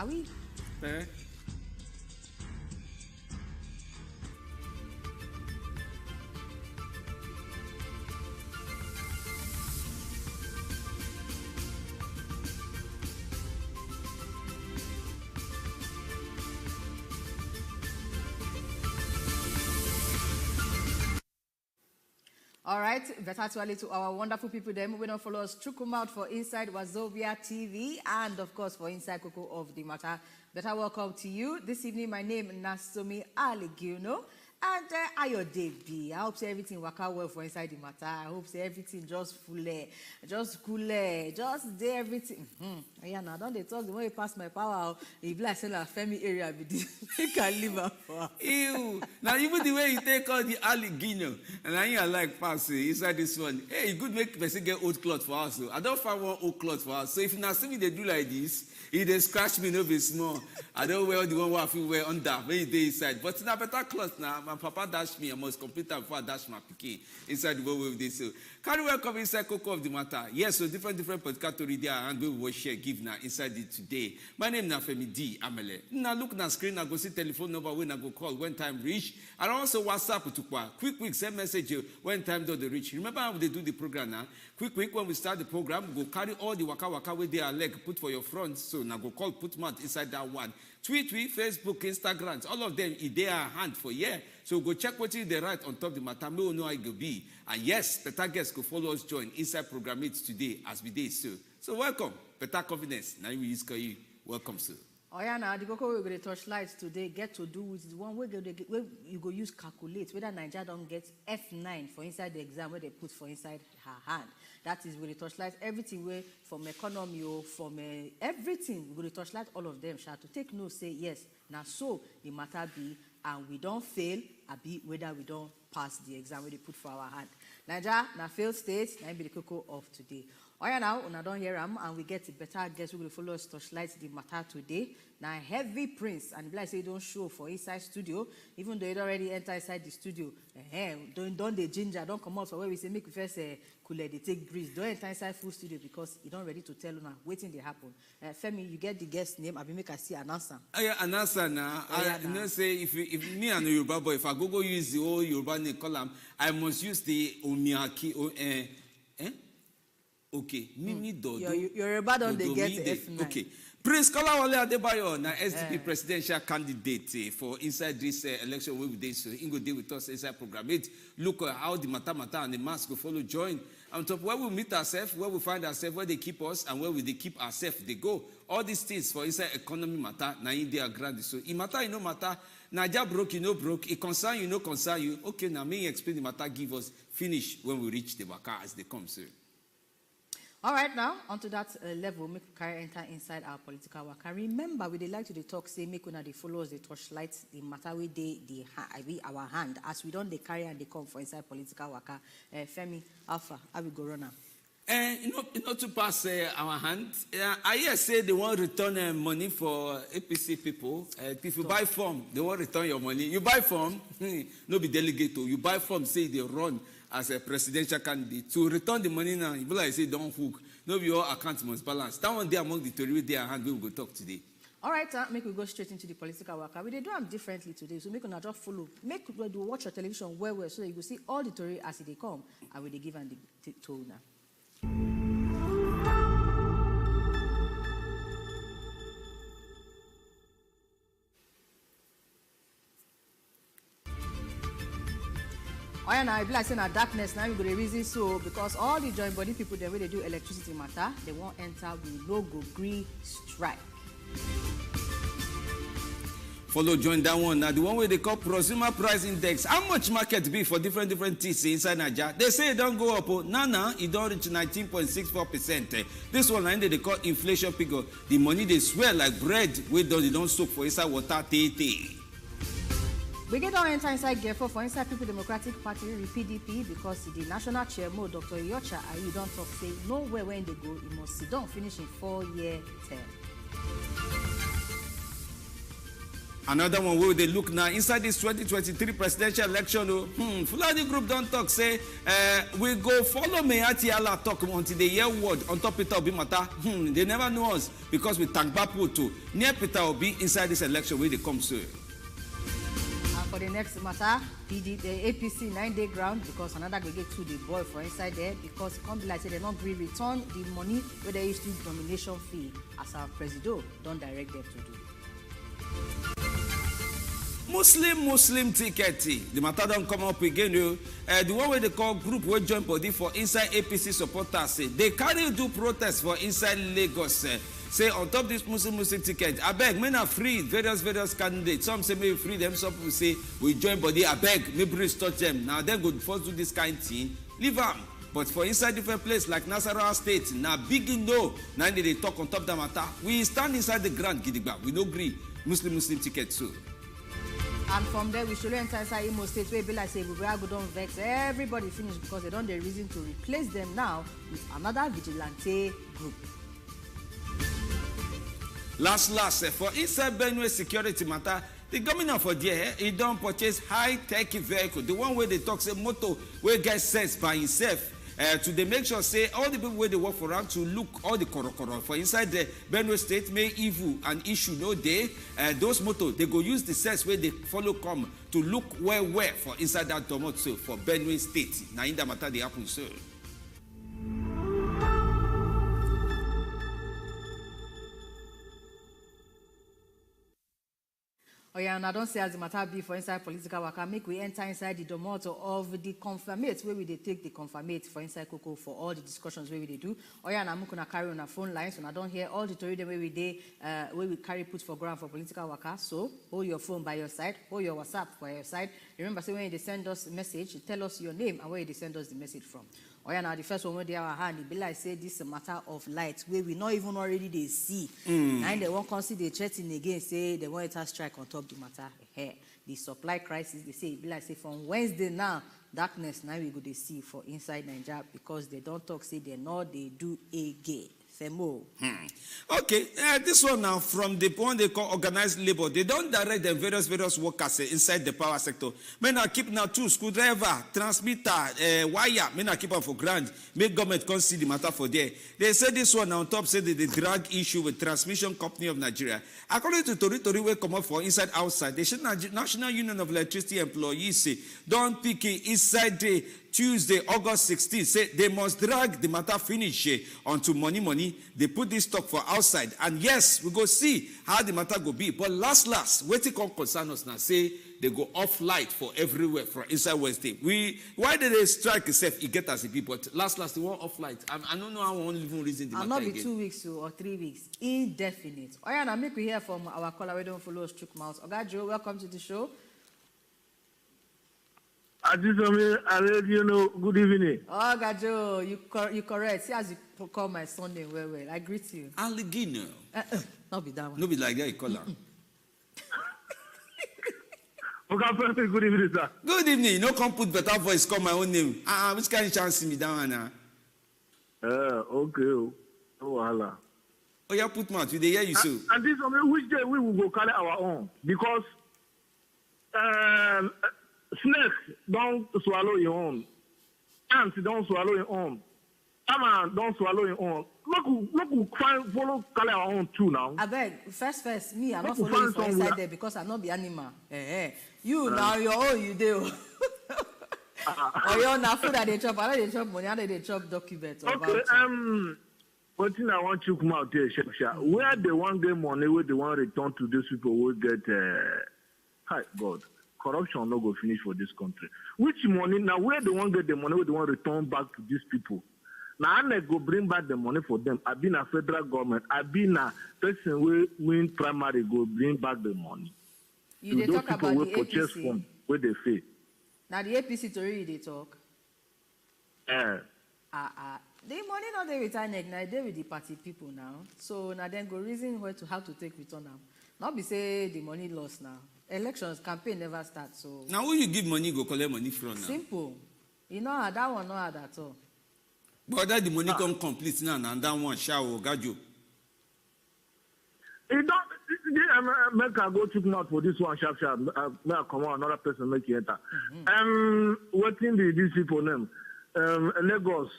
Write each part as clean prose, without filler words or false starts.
Are we? All right, better actually to our wonderful people there. Moving on, follow us, come out for Inside Wazobia TV and, of course, for Inside Koko of the Matter. Better welcome to you. This evening, my name is Nasomi Aligino. And Ayo Debi, I hope say everything work out well for Inside the Matter. I hope say everything just full, just cool, just do everything. Yeah, now don't they talk the way you pass my power. If like say la Femi area be this, you can live for. Ew. Now even the way you take all the alligino, and I like pass inside this one. Hey, good make person get old cloth for us. So I don't find one old cloth for us. So if you now see me they do like this, if they scratch me no be small. I don't wear the one where I feel wear under when they inside. But now better cloth now. My papa dash me, I must complete that before I dash my pikin inside the world with this. So, can you welcome inside Koko of the Matter? Yes, so different podcast to read there and we will share give now inside it today. My name is Femi D. Amele. Now look na screen, I go see telephone number when I go call when time reach. And also WhatsApp to quick send message when time do the reach. Remember how they do the program now? Quick when we start the program, we go carry all the waka with their leg, put for your front. So now go call, put mouth inside that one. Tweet, Facebook, Instagram, all of them in their hand for So go check what they write on top the matter. We will know how it will be. And yes, better guests could follow us join inside program it today as we did so. So welcome, better confidence. Now we call you. Welcome, sir. Oh yeah, now the Koko we're going to touch lights today. Get to do with the one where you go use calculate whether Nigeria don't get F9 for inside the exam where they put for inside her hand. That is where they touch lights everything way from economy or from everything. We're going to touch light all of them. Shall to take no say yes. Now so the matter be and we don't fail. Be whether we don't pass the exam where they put for our hand. Nigeria now failed state. Now be the Koko of today. Oh yeah, now una don't hear them and we get a better guest who will follow us touchlight the matter today. Now heavy prince and like say don't show for inside studio, even though it already enter inside the studio. Don't the ginger, don't come out for where we say make we first cool they take breeze. Don't enter inside full studio because you don't ready to tell now. Waiting they happen. Femi, you get the guest name. I be make I see an answer. Yeah, an answer now. You know say if me and a Yoruba boy, if I go use the old Yoruba name column, I must use the Omiaki Okay, Mimi Dodo. Yoruba don't they get F9. Okay. Prince Adewole Adebayo, now SDP presidential candidate for inside this election where we did so. He go deal with us inside program. Look at how the matter and the mass go follow join. On top where we meet ourselves, where we find ourselves, where they keep us, and where we they keep ourselves, they go. All these things for inside economy matter, now in their grand. So it matter, you know matter. Naija broke, you know broke. It concern you, know concern you. Okay, now me explain the matter, give us finish when we reach the waka as they come, sir. All right, now, onto that level, make we carry enter inside our political work. And remember, we they like to the talk, say, make una the followers, the torchlight, the matter we they our hand, as we don't they carry and they come for inside political work. Femi, Alpha, how we go run now? Not to pass our hand. I hear say they want return money for APC people. If you buy form, they want return your money. You buy form, no be delegate. You buy form, say they run as a presidential candidate. To return the money now, you like say don't hook. No be all accounts must balance. That one there among the three with their hand, we will go talk today. All right, make we go straight into the political worker. We do them differently today, so make una just follow. Make we do watch your television well, so that you will see all the story as they come, and we they give and the told now. Oh yeah, now I be like saying darkness now we go the reason so because all the joint body people the way they do electricity matter, they won't enter with logo green strike. Follow join that one now. The one where they call consumer price index. How much market be for different things inside Nigeria? They say it don't go up. Now it don't reach 19.64%. This one they call inflation figure. The money they swell like bread. They don't soak for inside water. We get our enter inside Gefo for inside People Democratic Party, PDP, because the national chairman, Dr. Yocha Ayi, don't talk, say, nowhere when they go, you must sit down, finish in 4-year term. Another one where they look now inside this 2023 presidential election. Fulani group don't talk, say, we go follow Mehati Allah talk until they hear word on top Peter Obi matter. They never know us because we thank Bapu to near Peter Obi inside this election where they come soon. And for the next matter, the APC 9-day ground because another go get to the boy for inside there because it can't be like say they not return the money where they used to nomination fee as our president don't direct them to do. Muslim ticket. The matter don't come up again. The one where they call group will join body for inside APC supporters. They carry do protest for inside Lagos. Say on top this Muslim ticket, I beg, men are free, various candidates. Some say maybe free them, some people say we join body, I beg, maybe restore them. Now they go first do this kind of thing, leave them. But for inside different place like Nasarawa State, now big no, now they talk on top of the matter. We stand inside the ground, Gidigba. We no agree Muslim ticket too. And from there, we should enter inside Imo State where be like say we go don't vex everybody finish because they don't the reason to replace them now with another vigilante group. Last, for inside Benue security matter, the governor for there, he don't purchase high-tech vehicle. The one where they talk say motor where get sense by himself. To they make sure say all the people where they work for around to look all the korokoro for inside the Benue State may evil and issue no day. Those motor they go use the sense where they follow come to look where for inside that domot so for Benue State. Now in that matter they happen so. Oh yeah, and I don't say as the matter be for inside political work. Make we enter inside the domoto of the confirmate where we they take the confirmate for inside Koko for all the discussions where we they do. Oh yeah, and I'm gonna carry on a phone line, so I don't hear all the story the way we they where we carry put for ground for political worker. So hold your phone by your side, hold your WhatsApp by your side. Remember, say when they send us a message, tell us your name and where they send us the message from. Oh yeah, now the first one where they have a hand, it be like say this is a matter of light where we not even already they see. And they won't consider the threatening again, say they want to strike on top of the matter. The supply crisis, they say, it be like say from Wednesday now, darkness now we go to see for inside Nigeria because they don't talk, say they know they do again. Okay, this one now from the one they call organized labor. They don't direct them various workers inside the power sector. Men are keep now two screwdriver, transmitter, wire. Men are keep them for grand. Make government come see the matter for there. They say this one on top say that the drag issue with Transmission Company of Nigeria. According to Tori will come up for inside outside. The National Union of Electricity Employees say don't pick it inside the Tuesday, August 16th, say they must drag the matter finish onto money. They put this stock for outside. And yes, we go see how the matter go be. But last, waiting come concern us now, say they go off light for everywhere from inside Wednesday. Why did they strike itself? It get as a people. But last, they want off light. I don't know how one even reason the matter not be again. 2 weeks or 3 weeks. Indefinite. Oh yeah, now make we hear from our caller. We don't follow us, Chook Mouth. Oga Joe, welcome to the show. Good evening. Oh, Gajo, you correct. See, as you call my son name well. I greet you. Alligino. Not be that one. No be like that, you call her. Okay, good evening, sir. Good evening. You no come put better voice, call my own name. Which kind of chance me down now? Okay. Oh, Allah. Oh, yeah, put mouth. You hear you so. And this one, which day we will go carry our own? Because snake don't swallow your own. Ants don't swallow your own. Salmon don't swallow your own. Look, follow color our own too now. I beg, first, me, I'm not following for inside there because I'm not the animal. You now, your own, you do. Or you're not food that they chop. I know they chop money, I know they chop documents. Okay, what thing I want you to come out there, where they want get money, where they want return to these people will get, hi, God. Corruption no go finish for this country. Which money now? Where they want get the money? Where they want return back to these people? Now I go bring back the money for them. I been a federal government. I been a person where win primary go bring back the money. You they talk about the APC. From where they say. Now the APC to really they talk. The money not they return neck. Now they with the party people now. So now then go reason where to how to take return now. Not be say the money lost now. Elections campaign never start, so now who you give money go collect money from now. Simple. You know that one not hard at all. But that the money come complete now and that one shall gajo. It Make I go check mouth for this one sharp. May I come on another person make it enter. Waiting these people name. Lagos.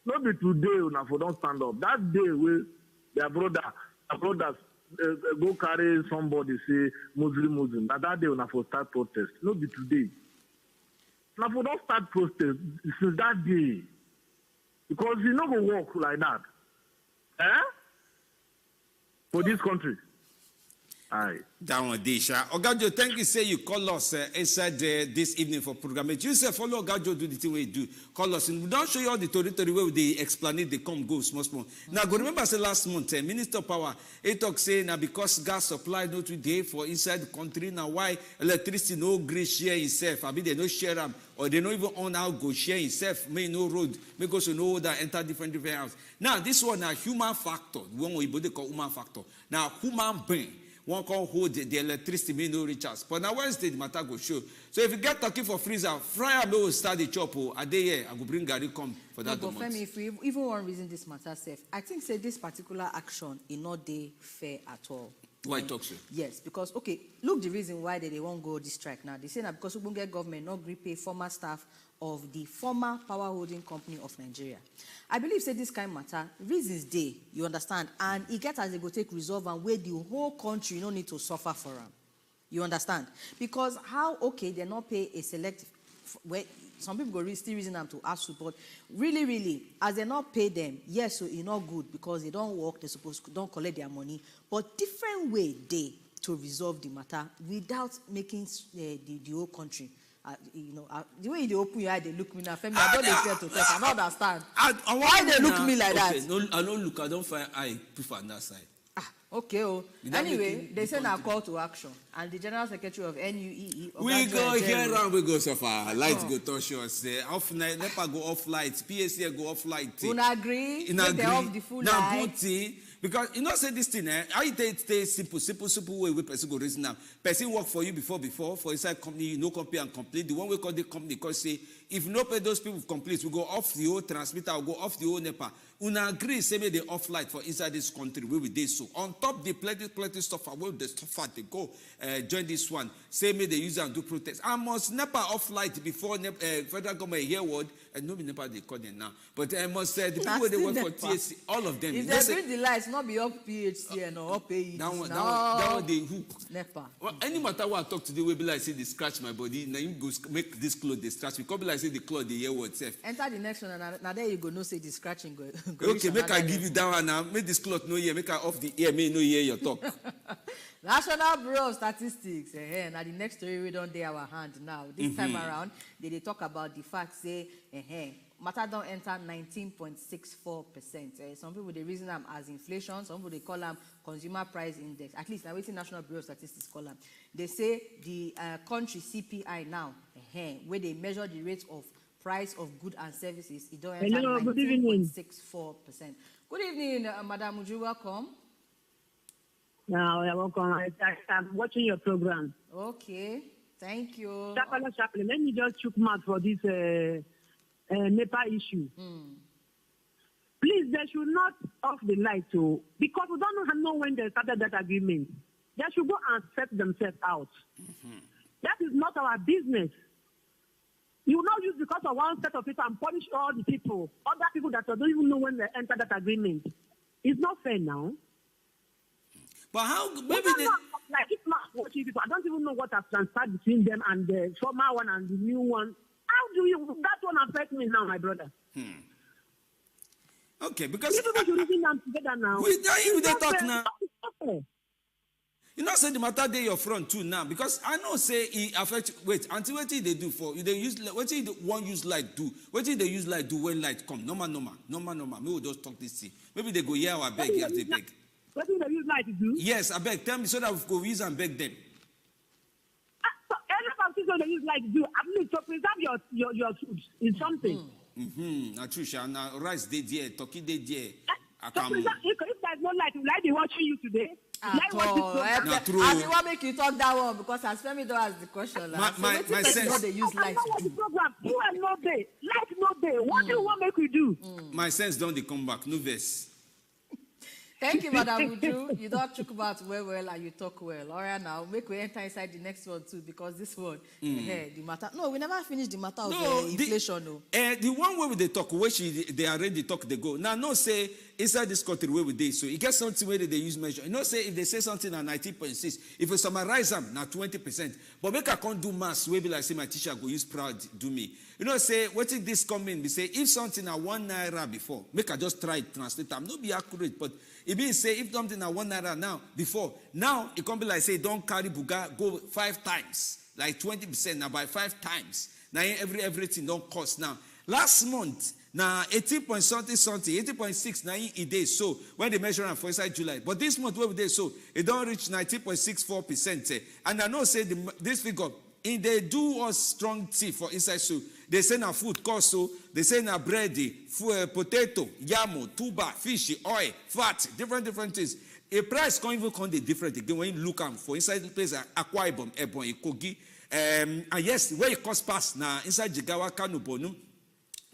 Not be today now for don't stand up. That day we their brothers go carry somebody say Muslim. That day now for start protest. Not be today. Now for don't start protest since that day. Because you not go work like that. For this country. Aye. Down on Desha. Ogajo, thank you. Say you call us inside this evening for program. You say follow Ogajo do the thing we do. Call us. And we don't show you all the territory where they explain it, they come go small. Now go remember say last month, Minister of Power, he talk say now because gas supply no today for inside the country now why electricity no green share itself. I mean they no share them or they no even own how go share itself. May no road because you know that enter different house. Now this one a human factor. One we they call human factor. Now human being. One can hold the electricity, may no recharge. But now Wednesday, the matter go show. So if you get turkey for freezer, fry will start the chop. A day here, I will bring Gary come for that. But Femi, if we even want reason this matter safe, I think say this particular action is not day fair at all. Why talk so? Yes, because okay, look the reason why they won't go this strike now. They say that because we won't get government not repay former staff of the former power holding company of Nigeria. I believe say this kind of matter, reasons day, you understand, and it gets as they go take resolve and where the whole country no need to suffer for them. You understand? Because how okay they not pay a select where some people go still reason them to ask support. Really, as they not pay them, yes, so it's not good because they don't work, they supposed to don't collect their money. But different way they to resolve the matter without making the whole country. The way they open your eye, they look me now. Femi, I don't fear to talk. I don't understand. Why they look me like that? No, I don't look. I don't find I prefer on that side. Okay. Anyway, they send a call to action, and the General Secretary of NUEE. We go here and we go so far. Lights go touch us. Off night, NEPA go off light. PSA go off light. Una agree? They off the full light. Because you know say this thing, I take simple way we person go reason now. Person work for you before for inside company, you know company and complete. The one we call the company because say if no pay those people complete, we go off the old transmitter, we go off the old NEPA. Una agree say me they off light for inside this country where we did so. On top the plenty stuff where the stuff they go join this one. Say me they use and do protest. I must NEPA off light before federal government hear word and no be NEPA they call them now. But I must say the people they work for TSC, all of them. If they bring the lights, not be up PHC and up AE. That one they hook. NEPA. Well, any matter what I talk today, we be like say they scratch my body. Now you go make this cloth they scratch. We come be like say the cloth they hear word self. Enter the next one and now there you go no say the scratching go. Okay, make I give you that one now. Make this cloth no hear. Make I off the ear. May no hear your talk. National Bureau of Statistics. Now the next story we don't dey our hand now. This time around, they talk about the fact say matter don't enter 19.64%. Some people they reason them as inflation. Some people they call them consumer price index. At least now waiting National Bureau of Statistics call them. They say the country CPI now, where they measure the rate of price of goods and services, it don't enter 19.64%. Good evening, Madam. Would you welcome? Now, you're welcome. I'm watching your program. Okay, thank you. Chaplain, let me just chook mouth for this NEPA issue. Please, they should not off the light too, because we don't know when they started that agreement. They should go and set themselves out. That is not our business. You will not use because of one set of people and punish all the people, other people that don't even know when they enter that agreement. It's not fair now. But how? Maybe they... Like it's not watching people. I don't even know what has transpired between them and the former one and the new one. How do you? That one affect me now, my brother. Okay, because people should reason them together now. We talk now. You know, say the matter they your front too now because I know say it affect. Wait, until what they do for you? They use what they one use light do. What they use light do when light come? Normal. Maybe we just talk this thing. Maybe they go here or beg here they beg. What do they use light to do? Yes, I beg. Tell me so that we go use and beg them. So every person they use light to do. At least to preserve your food is something. Natrusha, now rice they there, turkey they there. So if there's no light, will I be watching you today? I want make you talk that one because as Femi don't ask the question. My sense. They use light. The program. You are no day. Light no day. What do you want make we do? My sense don't they come back. No verse. Thank you, Madam Uju. You don't talk about well, and you talk well. All right, now make we enter inside the next one too, because this one, the matter. No, we never finished the matter of inflation. The one where they talk, where they already talk, they go. Now, no say inside this country where we did, so it gets something where they use measure. You know, say if they say something at 19.6, if you summarize them, now 20%. But make I can't do maths, where be like say my teacher go use proud do me. You know, say what if this come in? We say if something at 1 naira before, make I just try it translate. I'm not be accurate, but it means say if something at 1 naira now before, now it can be like say don't carry buga go 5 times, like 20% now by 5 times. Now everything don't cost now. Last month now 18 something 18.6 now it days so when they measure for inside July, but this month where we did so it don't reach 19.64%. And I know say this figure in they do us strong tea for inside so they say na food cost so they say na bread, potato, yamo, tuber, fish, oil, fat, different things. A price can't even come the different again when you look am for inside the place Akwa Ibom, Ebonyi, Kogi, and yes, where it cost pass now inside Jigawa, Kano, Bonu.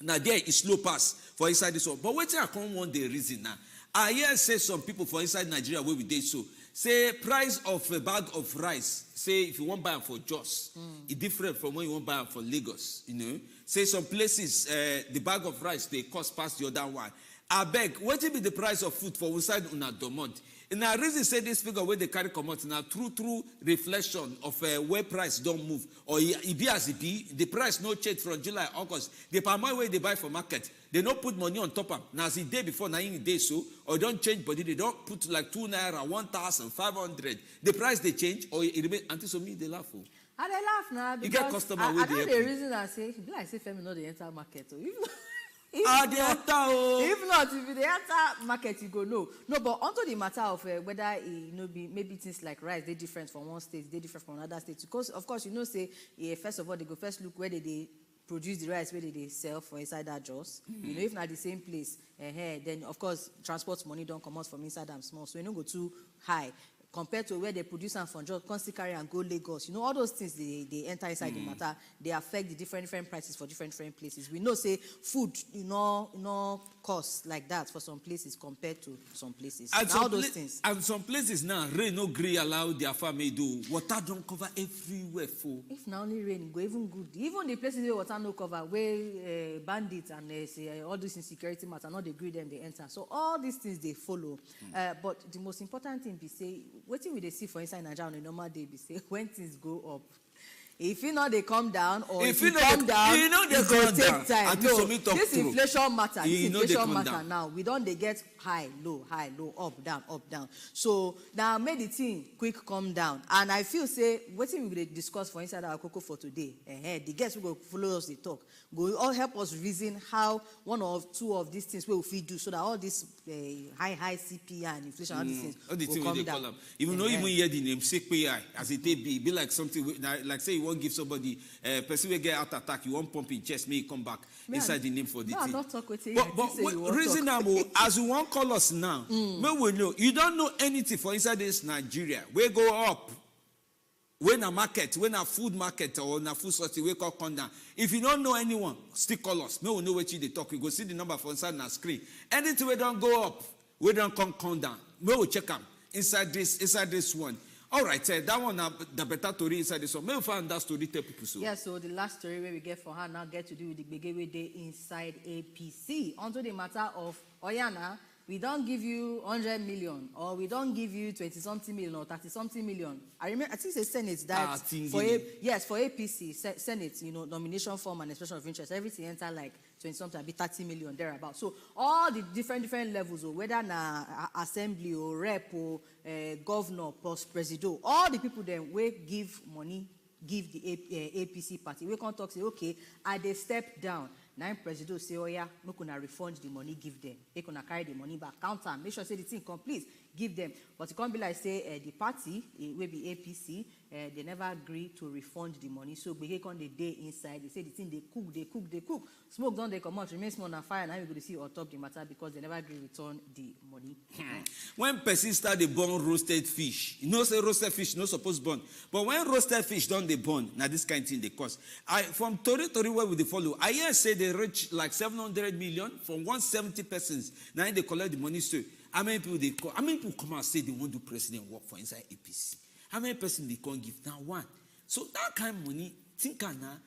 Now there is slow pass for inside this one. But wait till I come one day reason now. I hear say some people for inside Nigeria where we did so. Say price of a bag of rice. Say if you want buy them for Jos, it's different from when you want buy them for Lagos. You know. Say some places the bag of rice they cost past the other one. I beg, what will be the price of food for inside una domont? And I reason say this figure where they carry come out now through reflection of where price don't move or it be as it be the price no change from July August. The palm oil where they buy for market they don't put money on top of now as the day before now in the day so or don't change body they don't put like 2 naira 1,500 the price they change or it remain until so me they laugh for. I they laugh now because you get customer I with know the reason I say be like say Femi no dey enter market so if not, if they enter market, you go no. But onto the matter of whether maybe things like rice they different from one state, they different from another state. Because of course say first of all they go first look where they produce the rice, where they sell for inside that Jos. If not the same place, then of course transport money don't come out from inside them small, so you don't go too high. Compared to where they produce and from just constantly carry and go Lagos. All those things they enter inside the matter. They affect the different prices for different places. We know say food, cost like that for some places compared to some places. And all those things. And some places now rain no gree allow their family do. Water don't cover everywhere for. If now only rain go even good. Even the places where water no cover, where bandits and all these insecurity matter, not they gree them they enter. So all these things they follow. But the most important thing be say. What we they see for inside Nigeria on a normal day be say when things go up. If you know they come down or if you come down, it will take time. No, this inflation matter. This inflation matter now. We don't they get high, low, up, down. So now made the thing quick come down. And I feel say what we will discuss for inside our Koko for today. The guests will go follow us the talk. Go all help us reason how one or two of these things we will do so that all this high CPI and inflation, all these things will come down. Even though even hear the name CPI as it be like something like say you won't give somebody person will get heart attack, you won't pump in chest, may come back inside the name for the thing. Not talk with you. But reasonable as you want call us now, may we know you don't know anything for inside this Nigeria. We go up. When a market, when a food market or a food source, we call come down. If you don't know anyone, still call us. May we know what you they talk. We go see the number for inside the screen. Anything we don't go up, we don't come down. May we check them inside this one. All right, that one the better story inside this one. May we find that story tell people so. Yeah, so the last story where we get for her now get to do with the Begewe Day inside APC. Onto the matter of Oyana. We don't give you 100 million, or we don't give you 20-something million or 30-something million. I think it's a Senate that for APC Senate, nomination form and expression of interest, everything enter like 20-something, be 30 million thereabout. So all the different levels, or whether na assembly or rep or governor plus presido, all the people then will give money, give the APC party. We can't talk say okay, they step down. Now president say, oh yeah, no gonna refund the money, give them. They gonna carry the money back, counter, make sure say the thing complete, give them. But it can't be like say the party, will be APC, they never agree to refund the money. So we on the day inside, they say the thing they cook. Smoke don't they come out, remain small and fire. Now we go to see on top the matter because they never agree to return the money. When person start the burn roasted fish, say roasted fish no supposed burn. But when roasted fish don't they burn, now this kind of thing they cost. From Tori where we they follow, I hear say they reach like 700 million from 170 persons. Now they collect the money too. How many people they call? How many people come and say they want to do president work for inside APC? How many person they can't give? Now one. So that kind of money, think now,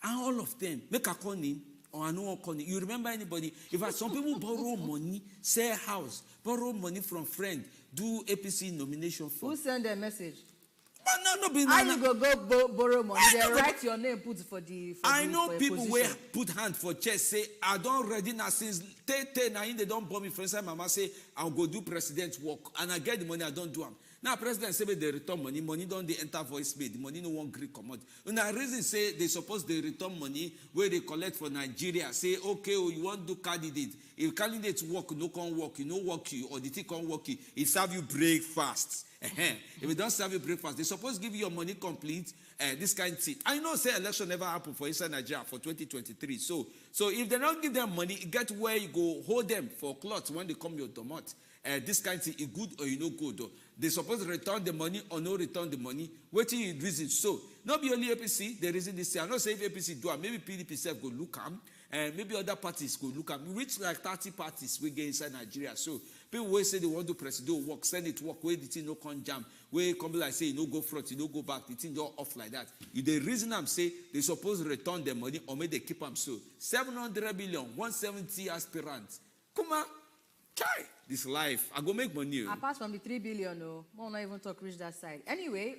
and all of them make a call name or I know call name. You remember anybody? If some people borrow money, sell house, borrow money from friend, do APC nomination for. Who send a message? No, be how you go borrow money? They write your name, put for the. I know people will put hand for chest, say, I don't ready now since 10 now they don't bomb me. For instance, mama say, I'll go do president work. And I get the money, I don't do them. Now, president say they return money don't they enter voicemail. The money no one Greek commode. And the reason say they suppose they return money where they collect for Nigeria. Say, okay, oh, you want to do candidate. If candidates work, no can work, you know work you, or the thing can work you, it serve you breakfast. If it don't serve you breakfast, they suppose give you your money complete. This kind of thing. I know say election never happened for inside Nigeria for 2023. So if they don't give them money, it get where you go hold them for cloth when they come your domot. This kind of thing is good or you know good. Though. They suppose return the money or no return the money. Waiting reason. So not be only APC, the reason this year. I'm not saying if APC do it, maybe PDP self go look at and maybe other parties go look at. We reach like 30 parties we get inside Nigeria. So people will say they want to president work, send it work, where the thing no come jam, where come like say you no go front, you no go back, the thing don't off like that. If the reason I'm saying they suppose return the money or maybe they keep them so 700 billion, 170 aspirants. Come on, try this life. I go make money. Apart from the 3 billion, no, we'll not even talk reach that side. Anyway,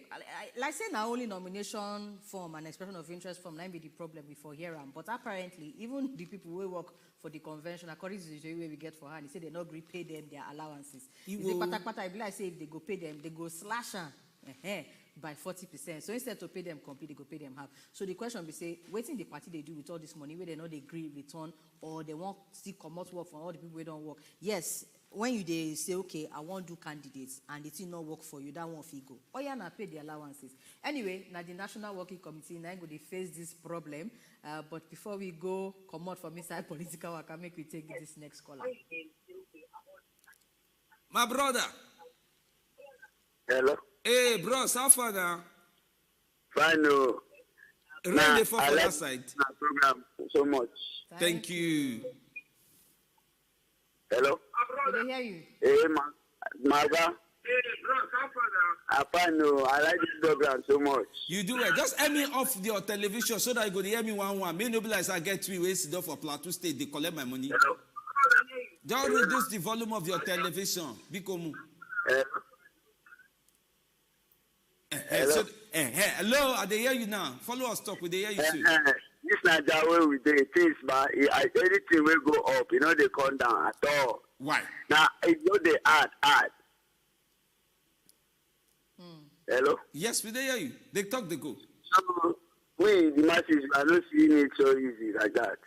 like say now only nomination form and expression of interest form might be the problem before here. But apparently, even the people who work for the convention, according to the way we get for hand, they say they not agree pay them their allowances. If I say if they go pay them, they go slash by 40%. So instead to pay them complete, they go pay them half. So the question be say, waiting the party they do with all this money, where they not agree return, or they want still come out work for all the people who don't work. Yes, when they say, okay, I want to do candidates, and it will not work for you, that one fee go. Or you not pay the allowances. Anyway, now the National Working Committee, now they face this problem. But before we go, come out from inside political work, I make we take this next caller. My brother. Hello. Hey, bros, how far now? Fine, no. Rain the for that side. Program so much. Thank you. Hello. Can they hear you? Hey, Maga. Hey, bros, how far now? I fine, no. I like this program so much. You do it. Just air me off your television so that you go to hear me one. Me no be like I get 3 ways to for Plateau State. They collect my money. Hello. Just reduce the volume of your television. Bikomu. Hello. Hello, I dey hear you now. Follow us talk, we dey hear you too. This Nigeria way we do things, but anything will go up, you know, they come down at all. Why? Now, you know, they add. Hello? Yes, we dey hear you. They talk, they go. So, we, the masses, are not seeing it so easy like that.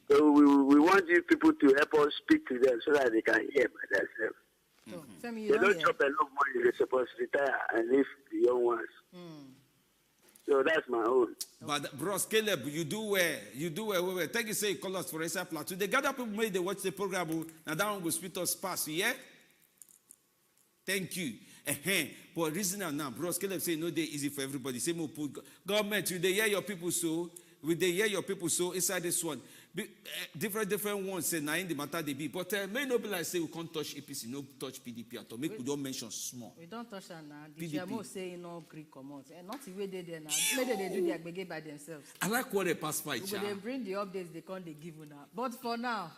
So we want you people to help us speak to them so that they can hear by themselves. Femi, They don't chop enough money, they're supposed to retire and leave the young ones. So that's my own. But bros, Caleb, you do well. Thank you, say you call us for inside Plateau. They gather people made they watch the program. Now that one will split us pass, yeah? Thank you. But reason now, bros, Caleb say no day easy for everybody. Say more put government, will they hear your people so? Will they hear your people so inside this one? Different ones say now in the matter they be, but may not be like say we can't touch APC, no touch PDP at all. Make we don't mention small. We don't touch that now. The GMO say no Greek commons. And not the way they there now. Maybe they do their beggar by themselves. I like what they pass by. They bring the updates they can't they give you now. But for now.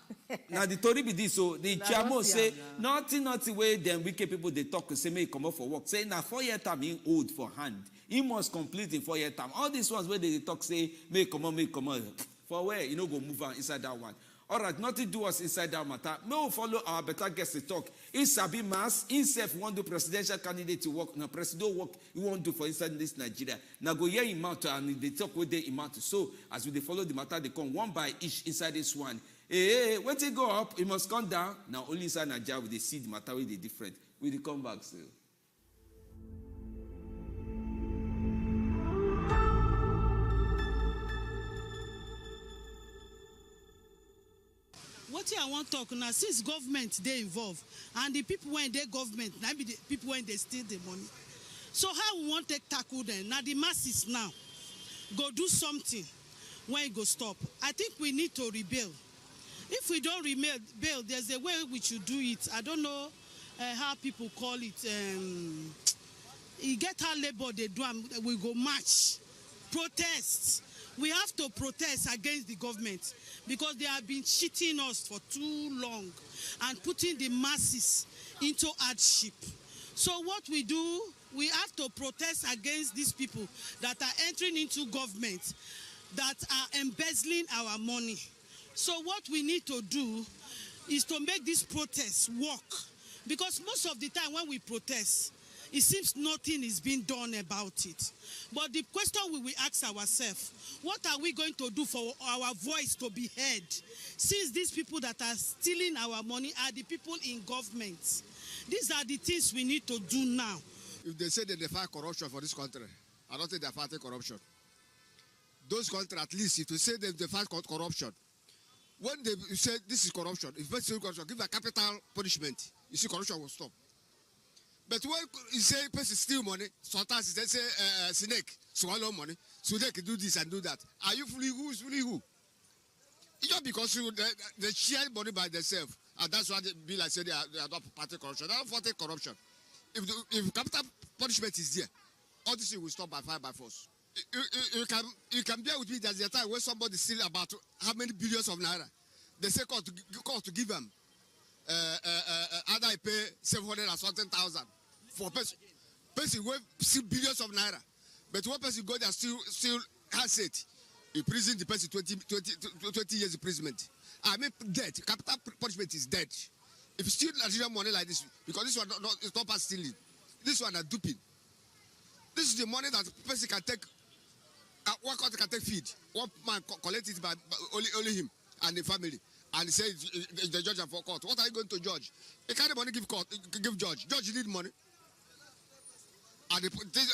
Now the story be this, so the GMO say nothing way them wicked people they talk say may come up for work. Say now 4 year time in old for hand. He must complete in 4 year time. All these ones where they talk say may come on. For where you know go move on inside that one. All right, nothing do us inside that matter. No follow our better guests to talk. In Sabi Mas, himself want to presidential candidate to work. Now president work he want to for inside this Nigeria. Now go hear him out and they talk with the amount. So as we follow the matter, they come one by each inside this one. Hey, when they go up, it must come down. Now only inside Nigeria we they see the matter with the different. We they come back still. What I want to talk now, since government they involved and the people when they government, now be the people when they steal the money. So how we want to tackle them? Now the masses now go do something when it go stop. I think we need to rebuild. If we don't remain bail, there's a way we should do it. I don't know how people call it. You get how labor they do, we go march, protest. We have to protest against the government because they have been cheating us for too long and putting the masses into hardship. So what we do, we have to protest against these people that are entering into government, that are embezzling our money. So what we need to do is to make this protest work. Because most of the time when we protest, it seems nothing is being done about it. But the question we will ask ourselves, what are we going to do for our voice to be heard? Since these people that are stealing our money are the people in government. These are the things we need to do now. If they say that they fight corruption for this country, I don't think they're fighting corruption. Those countries, at least, if you say that they fight corruption, when they say this is corruption, if you say corruption, give a capital punishment, you see corruption will stop. But when you say person steal money, sometimes they say snake swallow money, so they can do this and do that. Are you fully who is fully who? It's just because they share money by themselves, and that's why they be like say they are not fighting corruption. They are not fighting corruption. If capital punishment is there, all this will stop by fire by force. You can bear with me. There's a time when somebody steal about how many billions of naira. They say court to give them. Either I pay 700 or something thousand for person will steal billions of naira. But one person go there still has it. In prison, the person 20 years imprisonment. I mean, death. Capital punishment is dead. If you steal Nigerian money like this, because this one is not past stealing, this one are duping. This is the money that person can take. One country can take feed. One man collect it by only him and the family, and he says the judge for court. What are you going to judge? You can't money give judge. Judge need money, and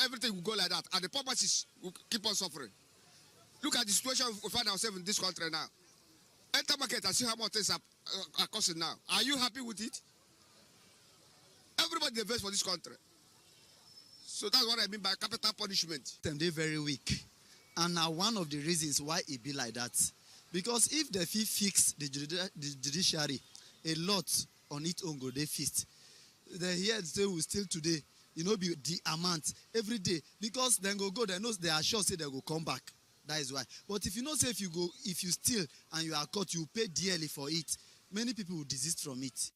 everything will go like that, and the properties will keep on suffering. Look at the situation we find ourselves in this country now. Enter market and see how much things are costing now. Are you happy with it? Everybody invests for this country. So that's what I mean by capital punishment. They're very weak. And now one of the reasons why it be like that. Because if the fee fix the judiciary, a lot on its own go they fist. The here they will still today, be the amount every day. Because then they know they are sure say they will come back. That is why. But if you know say if you steal and you are caught, you pay dearly for it. Many people will desist from it.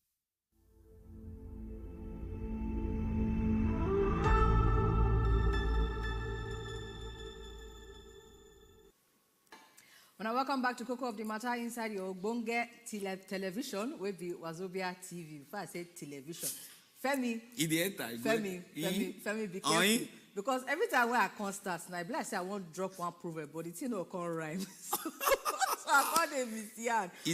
When I welcome back to Koko of the Matter inside your Bonge television with the Wazobia TV. If I say television, Femi, Femi, be careful. Because every time when I can't start, I say I won't drop one proverb, but it's not come rhyme. So I can't miss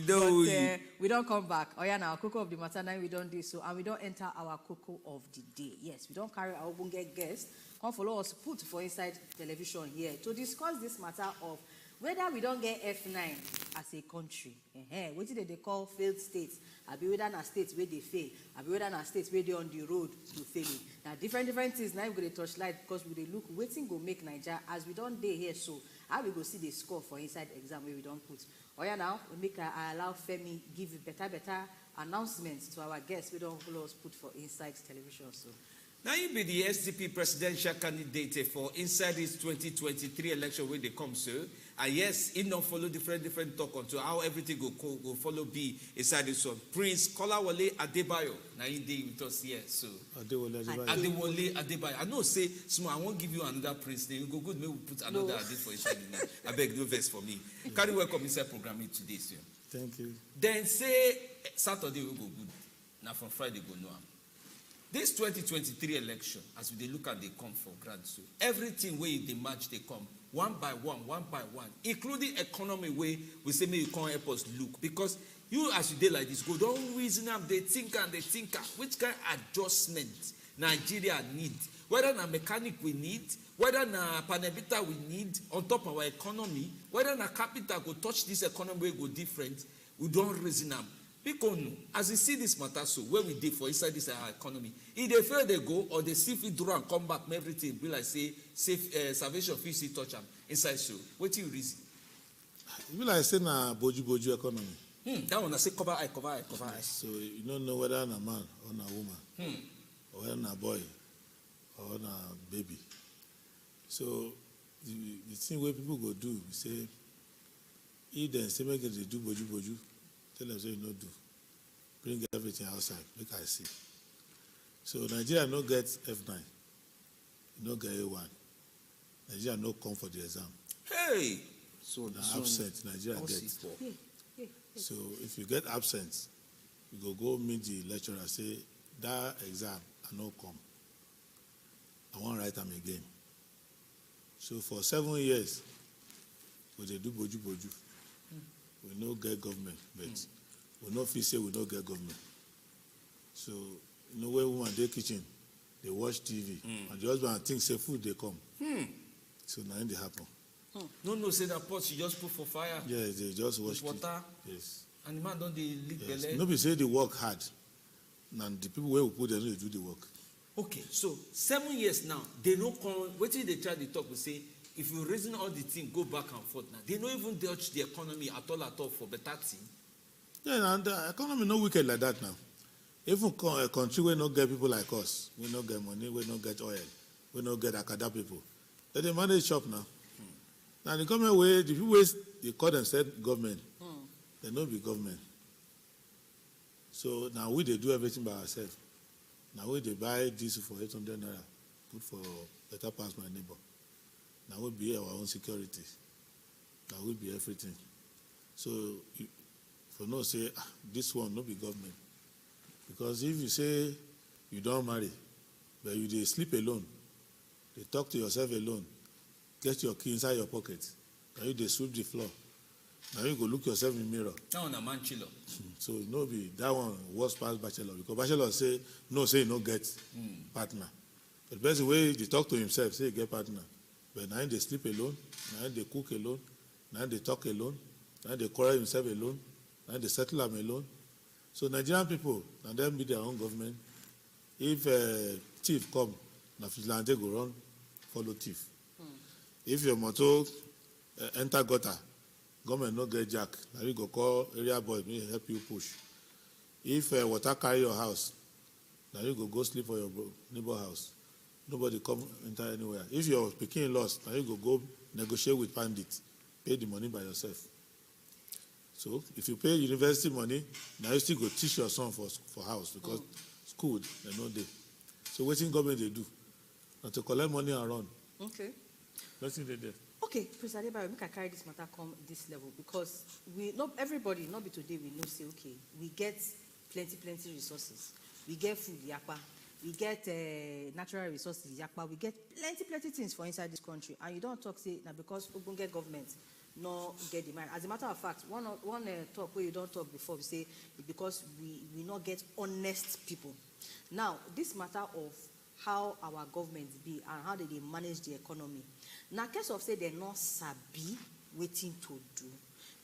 but we don't come back. Oh yeah, now Koko of the Matter now we don't do so, and we don't enter our Koko of the day. Yes, we don't carry our Bonge guest. Come follow us, put for inside television here to discuss this matter of whether we don't get F9 as a country. What did they call failed states? I be whether na states where they fail. I be whether na states where they on the road to failing. Now different things. Now we go to touch light because we look waiting go make Nigeria as we don't day here. So how we go see the score for inside exam where we don't put. Oh yeah, now we make I allow Femi give better announcements to our guests. We don't follow us put for inside television. So. Now you be the SDP presidential candidate for inside this 2023 election where they come, sir. And yes, it don't follow different talk on to how everything go follow be inside this one. Prince Adewole Adebayo. Now you dey with us here, so. Adewole Adebayo. I know say, small, I won't give you another prince name. Go good, maybe we'll put another Ade for inside the name. I beg no verse for me. Carry welcome inside programming today, sir. Thank you. Then say Saturday will go good. Now from Friday go no. This 2023 election, as we look at they come for grant, so everything where they match they come one by one, including economy way we say maybe you can't help us look because you as you did like this go don't reason up they think which kind of adjustment Nigeria need, whether na mechanic we need, whether na panebita we need on top of our economy, whether na capital go touch this economy go different, we don't reason up. Because as you see this matter, so where we did for inside this economy, if they fail, they go or they see if it draw and come back, everything be like say salvation fees see touch them inside. So what you reason? You be like say na boju economy. That one I say cover eye. So you don't know whether I'm a man or a woman, or whether I'm a boy or a baby. So the thing where people go do, say, if they say make it do boju, tell them say you no do. Bring everything outside, make I see. So Nigeria no get F9, no get A1. Nigeria no come for the exam. Hey! So absent, Nigeria gets. So if you get absent, you go meet the lecturer, say, that exam, I no come. I won't write them again. So for 7 years, we dey do boju. We no get government, but we no feel say we no get government. So you know when woman dey kitchen, they watch TV, and the husband think say food they come. So now they happen. No, say that pot you just put for fire. Yes, they just watch water. TV. Yes. And the man don't they lick Yes. belly. Nobody say they work hard. And the people where we put them, they do the work. Okay, so 7 years now, they don't come. What did they try to talk? We say, if you reason all the thing, go back and forth now. They don't even dodge the economy at all for better thing. Yeah, and the economy no wicked like that now. Even a country where no get people like us, we no get money, we no get oil, we no get Akada people. They manage shop now. Now the government way, the people ways they call themselves government, they no be government. So now we they do everything by ourselves. Now we they buy diesel for 800 naira, put for better pass my neighbor. Now we be our own security. Now we be everything. So for no say this one no be government. Because if you say you don't marry, but you they sleep alone, they talk to yourself alone, get your key inside your pocket, now you they sweep the floor. Now you go look yourself in the mirror. That one a man chiller. So no be that one worse past bachelor, because bachelor say you no get partner. But the best way they talk to himself, say he get partner. But now they sleep alone, now they cook alone, now they talk alone, now they quarrel himself alone, now they settle them alone. So Nigerian people, and them be their own government. If thief come, na vigilante go run, follow thief. If your motor enter gutter, government no get jack, now you go call area boy, may help you push. If water carry your house, now you go sleep for your neighbor house. Nobody come enter anywhere. If your pikin lost, now you go negotiate with bandits, pay the money by yourself. So if you pay university money, now you still go teach your son for house, because school they no dey. So what government they do? Now to collect money and run. Okay. Nothing they do. Okay, Prince Adebayo, make I carry this matter come this level, because everybody, not be today, we know say okay, we get plenty resources. We get food, yakpa. We get natural resources, yakpa. We get plenty things for inside this country, and you don't talk say now because Ogbonge government no get the mind. As a matter of fact, one talk where you don't talk before, we say because we not get honest people. Now this matter of how our governments be and how they manage the economy. Now, case of say they not sabi waiting to do,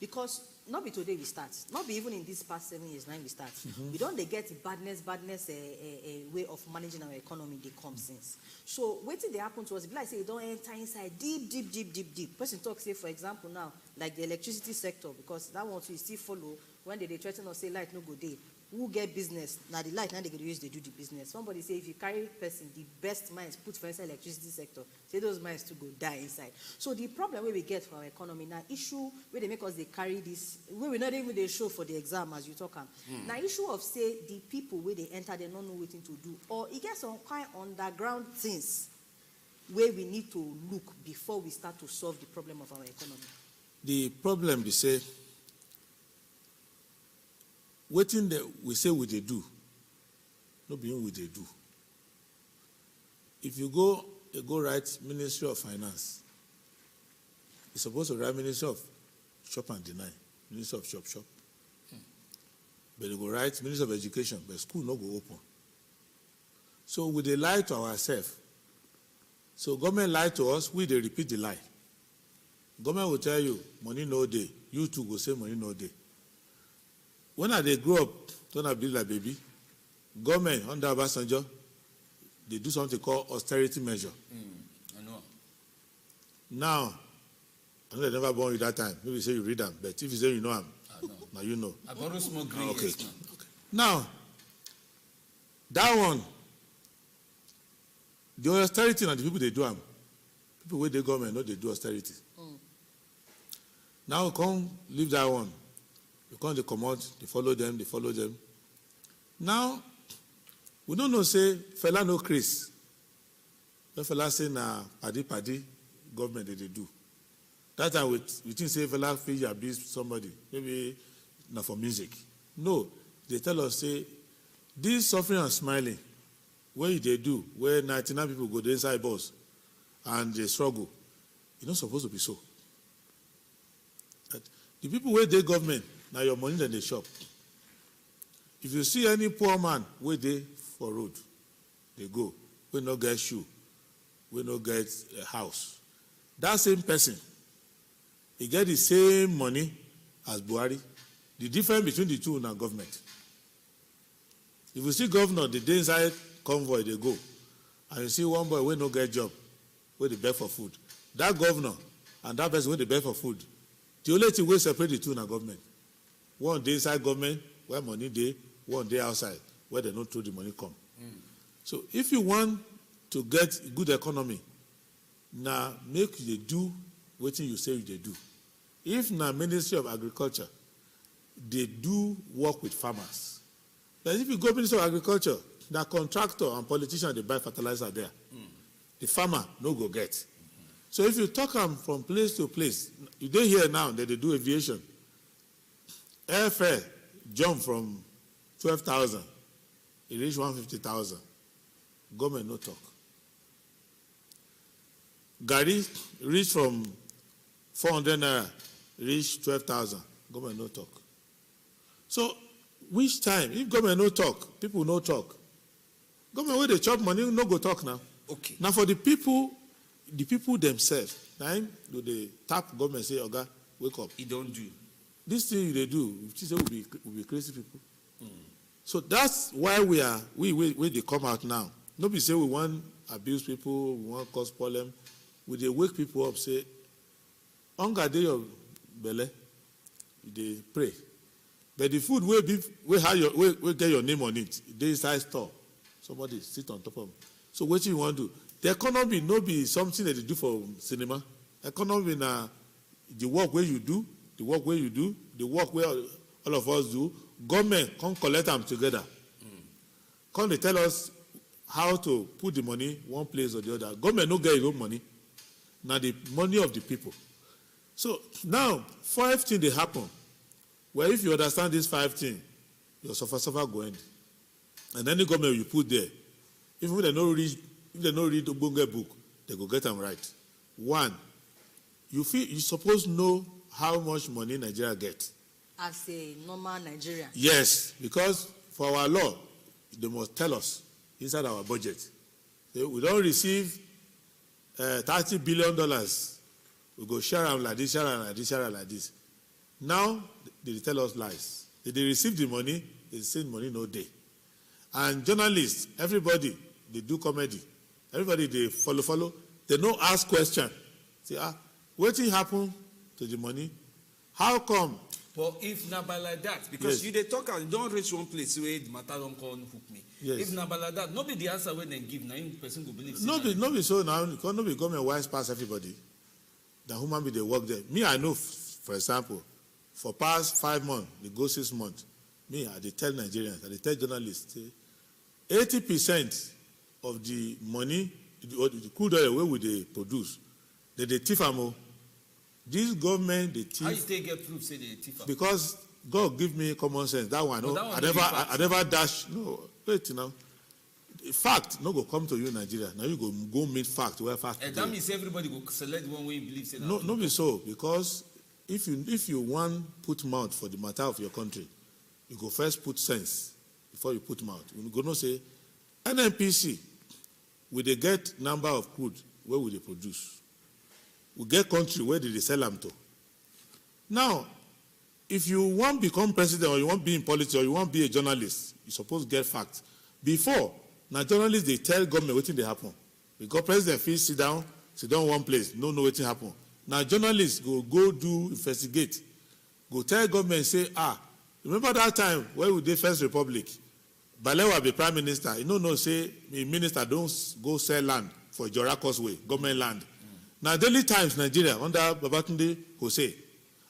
because not be today we start, not be even in this past 7 years now we start. We don't they get badness a way of managing our economy they come since. So waiting they happen to us, be like say you don't enter inside deep. Person talk say for example now like the electricity sector, because that one we still follow when they threaten us say light no go day. Who get business? Now the light now they get use they do the business. Somebody say if you carry person the best minds put for inside electricity sector, say those minds to go die inside. So the problem where we get for our economy now issue where they make us they carry this where we not even they show for the exam as you talk now issue of say the people where they enter they don't know what to do, or it gets some kind underground things where we need to look before we start to solve the problem of our economy. The problem be say waiting that we say we they do, no be we they do. If you go write Ministry of Finance, you're supposed to write Ministry of Shop and Deny, Ministry of Shop. But you go write Ministry of Education, but school no go open. So we they lie to ourselves. So government lie to us, we they repeat the lie. Government will tell you money no day, you too go say money no day. When they grow up, don't be like baby, government under Obasanjo, they do something called austerity measure. I know. Now, I know they never born you that time. Maybe you say you read them, but if you say you know them, Now you know. I borrow small green. Okay. Yes, Okay. Now, that one, the austerity and the people they do them. People with the government know they do austerity. Now come leave that one. You come they come out, they follow them. Now, we don't know say fella no Chris. When fella say na paddy government they do. That time we think say fella feel abuse somebody, maybe not for music. No, they tell us say this suffering and smiling, what they do, where 99 people go to inside bus and they struggle, it's not supposed to be so. That the people where they government, now your money that they shop. If you see any poor man where they for road, they go, we no get shoe, we no get a house. That same person, he get the same money as Buhari. The difference between the two in our government. If you see governor, the day inside convoy they go, and you see one boy where no get job, where they beg for food. That governor and that person where they beg for food, the only thing we separate the two in our government. One day inside government, where money day, one day outside, where they don't throw the money come. So if you want to get good economy, now make they do what you say they do. If na Ministry of Agriculture, they do work with farmers. But if you go Ministry of Agriculture, the contractor and politician they buy fertilizer there. The farmer no go get. So if you talk them from place to place, you don't hear now that they do aviation. Airfare jump from 12,000, it reach 150,000. Government no talk. Gari reach from 400 naira, reach 12,000. Government no talk. So which time, if government no talk, people no talk. Government where they chop money, no go talk now. Okay. Now for the people themselves, time do they tap government say, Oga, wake up. He don't do. This thing they do, if you say we be crazy people. So that's why we they come out now. Nobody say we want abuse people, we want cause problem. We they wake people up, say, hunger day your belly, they pray. But the food will get your name on it, they inside store. Somebody sit on top of them. So what you want to do? The economy no be something that they do for cinema. Economy na the work where you do, the work where all of us do. Government come collect them together. Come they tell us how to put the money one place or the other. Government no get his own money. Now the money of the people. So now 5 things they happen. Well, if you understand these 5 things, your suffer go end. And any government you put there, even if they don't read the Obonge book, they go get them right. 1, you suppose know how much money Nigeria gets. As a normal Nigerian. Yes, because for our law, they must tell us inside our budget. We don't receive $30 billion. We go share them like this, share them like this, share them like this. Now, they tell us lies. They receive the money, they say money no day. And journalists, everybody, they do comedy. Everybody, they follow. They don't ask questions. Say, what thing happen to the money? How come? But if na by like that, because you they talk and don't reach one place where the matter don't come hook me. Yes. If na by like that, nobody the answer when they give, now any person go believe. Nobody so now, because nobody government wise pass everybody. The human being they work there. Me, I know, for example, for past 5 months, they go 6 months. Me, I they tell Nigerians, I they tell journalists, 80% of the money, the crude oil where would they produce, they thief am. This government, they thief. How you take get proof say they thief? Because God give me common sense. That one, no, I never dash. No, wait now. Fact no go come to you in Nigeria. Now you go meet fact where fact. And that means everybody go select one way you believe. Say no be so, because if you want put mouth for the matter of your country, you go first put sense before you put mouth. You go no say NNPC, will they get number of crude, where will they produce? We get country where did they sell them to? Now, if you want to become president or you want to be in politics or you want to be a journalist, you're supposed to get facts. Before, now journalists, they tell government what they happen. Because president feels sit down one place, no what happen. Now journalists go do investigate. go tell government, say, remember that time when we did First Republic, Balewa be prime minister, you know, say, the minister don't go sell land for Jora Causeway, government land. Now, Daily Times, Nigeria, under Babatunde Jose,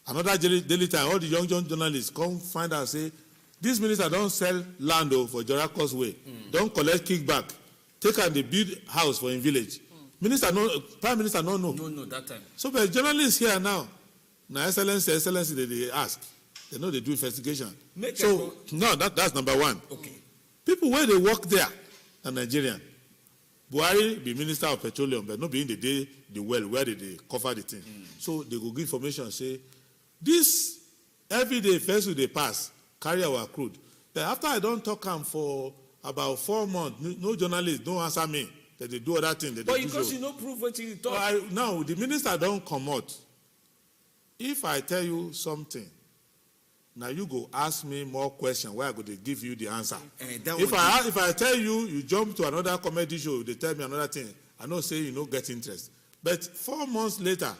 another Daily Times, all the young journalists come find out, say, this minister don't sell land for Jora Causeway, don't collect kickback, take and they build house for him village. Minister, no, prime minister, no. No, that time. So, but journalists here now, excellency, they ask. They know they do investigation. That's number one. Okay. People where they work there are Nigerian. Buhari be minister of petroleum, but not being the well where they cover the thing. So they go give information, say, this every day first they pass, carry our crude. But after I don't talk them for about 4 months, no journalist don't answer me. That they do other things. But because you don't prove what you talk. Now the minister don't come out. If I tell you something, now you go ask me more questions where I go to give you the answer. If I tell you, you jump to another comedy show, they tell me another thing, I know say you don't get interest. But 4 months later,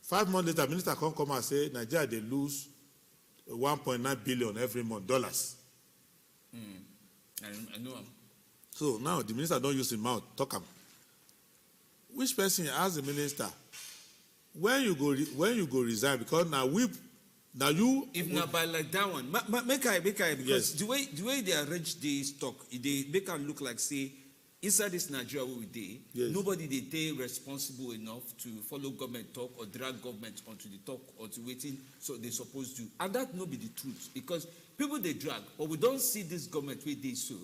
5 months later, minister come and say Nigeria they lose 1.9 billion every month dollars. I know. So now the minister don't use his mouth, talk him. Which person ask the minister when you go resign, because now you if not by like that one, make I because yes. the way they arrange the stock, they make it look like say inside this Nigeria where we dey, yes. Nobody they take responsible enough to follow government talk or drag government onto the talk or to waiting so they supposed to, and that no be the truth because people they drag, but we don't see this government where they so.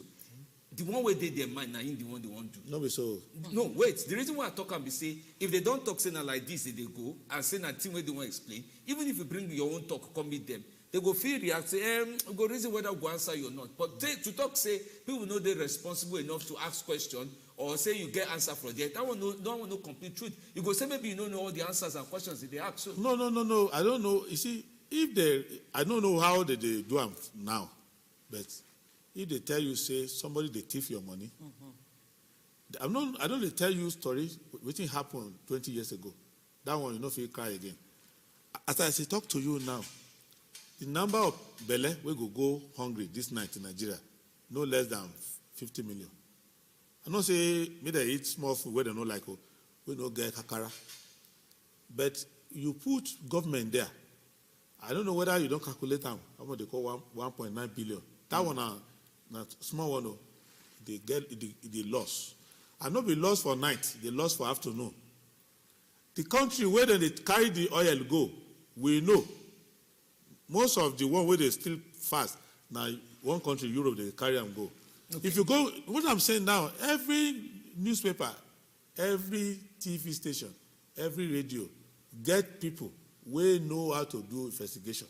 The one way they their mind, now in the one they want to. No, be so. No, wait. The reason why I talk and be say, if they don't talk saying like this, they go and say that thing where they want to explain. Even if you bring your own talk, come meet them. They go feel react, say, go reason whether go answer you or not. But to talk, say people know they're responsible enough to ask questions or say you get answer from there. That one don't know complete truth. You go say maybe you don't know all the answers and questions that they ask. So No. I don't know. You see, I don't know how they do them now, but. If they tell you, say, somebody they thief your money, I don't tell you stories, which happened 20 years ago. That one, you know, if you cry again. As I say, talk to you now, the number of belle will go hungry this night in Nigeria, no less than 50 million. I don't say, me they eat small food where they don't like, we don't get kakara. But you put government there. I don't know whether you don't calculate them, how much they call 1.9 billion. That one not small one, they get the loss. And not be lost for night, they lost for afternoon. The country where they carry the oil go, we know. Most of the one where they still fast, now one country, Europe, they carry and go. Okay. If you go, what I'm saying now, every newspaper, every TV station, every radio, get people who know how to do investigation.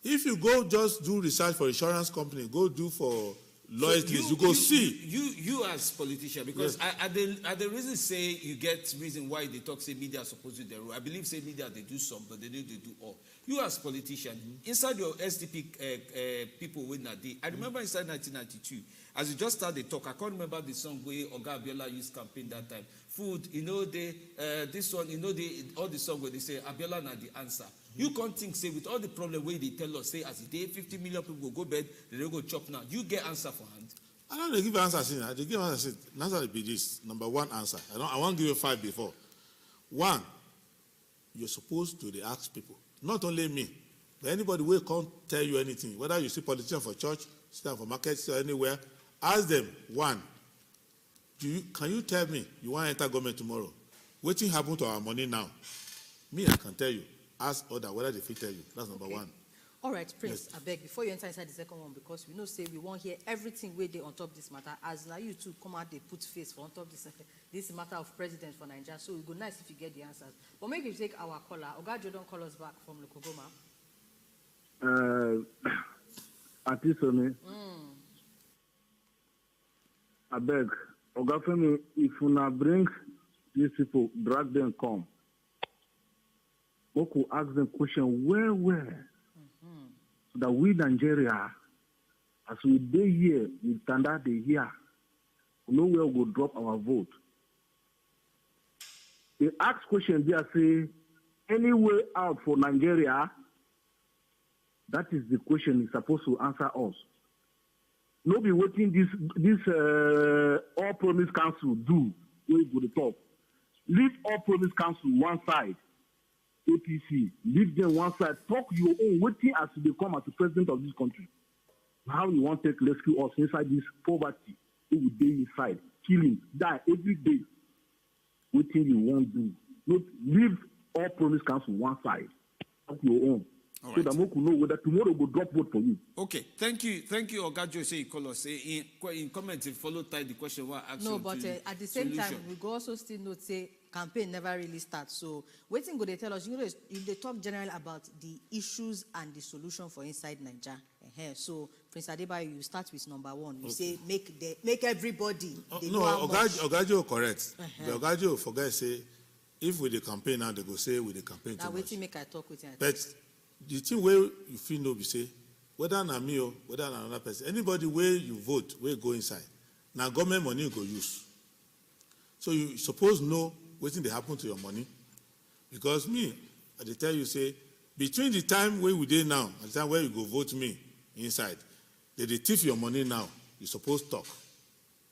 If you go just do research for insurance company, go do for lawyers, you go see. You as politician, because yes. are the reason say you get reason why they talk say media are supposed to do their role. I believe say media they do some, but they don't do all. You as politician, inside your SDP people when that day, I remember inside 1992, as you just started the talk, I can't remember the song where Oga Abiola used campaign that time. Food, you know, this one, you know, all the song where they say Abiola na the answer. You can't think, say, with all the problem where they tell us, say, as a day, 50 million people go bed, they don't go chop now. You get answer for hand. I don't give answers. They give answers. Answer will be this. Number one answer. I want to give you 5 before. 1, you're supposed to ask people. Not only me, but anybody who can't tell you anything. Whether you see politicians for church, stand for markets or anywhere, ask them, 1, can you tell me you want to enter government tomorrow? What happened to our money now? Me, I can tell you. Ask others whether they fit tell you. That's number 1. All right, Prince, yes. I beg, before you enter inside the second one, because we know say we won't hear everything where they on top this matter. As now you two come out, they put face for on top this matter of president for Nigeria. So it would go nice if you get the answers. But maybe you take our caller. Oga Jordan call us back from Lokogoma. Atisome. I beg, Oga Femi, if you now bring these people, drag them come. We could ask them question where so that we Nigeria, as we dey here, we stand out the here, we know where we go drop our vote. They ask question there say, any way out for Nigeria, That is the question he's supposed to answer us. No be waiting this All Promise Council do wey go the top. Leave All Promise Council one side. APC, leave them one side. Talk your own. Waiting as you become as the president of this country. How you want to rescue us inside this poverty? Who will be inside, killing, die every day. Waiting you won't do. Not leave All Promise Council one side. Talk your own. All so right. that we could know whether tomorrow will drop vote for you. Okay, thank you, Ogajo. Say you call us. Say in comments, you follow tight the question. What action? No, but at the same time, we go also still note say campaign never really starts. So waiting go they tell us. You know, if they talk generally about the issues and the solution for inside Nigeria. So Prince Adebayo, you start with number one. You say make everybody. No, Ogajo correct. The Ogajo forget say if with the campaign now they go say with the campaign. Now waiting make I talk with you. But the thing where you feel no be say whether na me or whether na another person, anybody where you vote where go inside, now government money you go use. So you suppose know waiting they happen to your money, because me I dey tell you say between the time where we dey now and the time where you go vote me inside, they thief your money now. You suppose talk